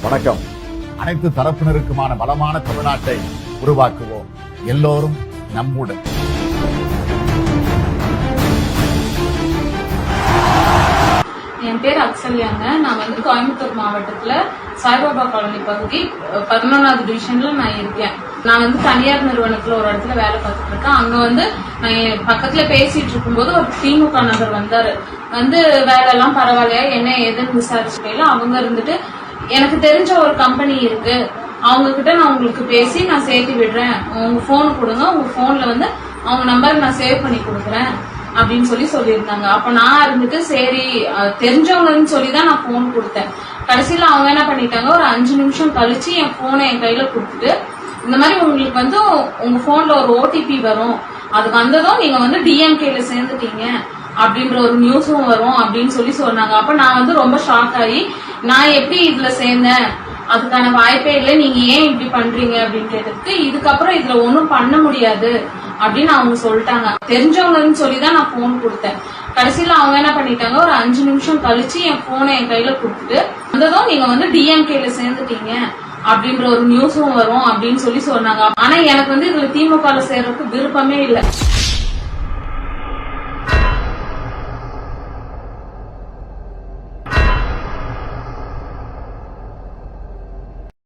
வணக்கம். அனைத்து தரப்பினருக்குமான பலமான தமிழ்நாட்டை உருவாக்குவோம். எல்லோரும் நம்முடன். என் பேர் அக்சல்யாங்க. நான் கோயம்புத்தூர் மாவட்டத்துல சாய்பாபா காலனி பகுதி 11வது டிவிஷன்ல நான் இருக்கேன். நான் தனியார் நிறுவனத்துல ஒரு இடத்துல வேலை பார்த்துட்டு இருக்கேன். அங்க நான் பக்கத்துல பேசிட்டு இருக்கும்போது ஒரு திமுக நபர் வந்தாரு. வேலை எல்லாம் பரவாயில்லையா என்ன ஏதுன்னு விசாரிச்சுக்கையில அவங்க எனக்கு தெரிஞ்ச ஒரு கம்பெனி இருக்கு, அவங்க கிட்ட நான் உங்களுக்கு பேசி நான் சேர்த்து விடுறேன், உங்க போன் கொடுங்க, உங்க போன்ல அவங்க நம்பர் நான் சேவ் பண்ணி கொடுக்குறேன் அப்படின்னு சொல்லியிருந்தாங்க. அப்ப நான் சரி தெரிஞ்சவங்கன்னு சொல்லிதான் நான் போன் கொடுத்தேன். கடைசியில அவங்க என்ன பண்ணிட்டாங்க, ஒரு 5 நிமிஷம் கழிச்சு என் போனை என் கையில கொடுத்துட்டு, இந்த மாதிரி உங்களுக்கு உங்க போன்ல ஒரு ஓடிபி வரும், அது வந்ததும் நீங்க டிஎம்கேல சேர்ந்துட்டீங்க அப்படின்ற ஒரு நியூஸும் வரும் அப்படின்னு சொன்னாங்க. அப்ப நான் ரொம்ப ஷாக் ஆகி, நான் எப்படி இதுல சேர்ந்தேன், அதுக்கான வாய்ப்பே இல்லை, நீங்க ஏன் இப்படி பண்றீங்க அப்படின்னு கேட்டதுக்கு, இதுக்கப்புறம் இதுல ஒன்னும் பண்ண முடியாது அப்படின்னு அவங்க சொல்லிட்டாங்க. தெரிஞ்சவங்கன்னு சொல்லிதான் நான் போன் கொடுத்தேன். கடைசியில அவங்க என்ன பண்ணிட்டாங்க, ஒரு 5 நிமிஷம் கழிச்சு என் போனை என் கையில கொடுத்துட்டு, வந்ததும் நீங்க டிஎம்கேல சேர்ந்துட்டீங்க அப்படின்ற ஒரு நியூஸும் வரும் அப்படின்னு சொன்னாங்க. ஆனா எனக்கு இதுல திமுகல சேர்றதுக்கு விருப்பமே இல்லை.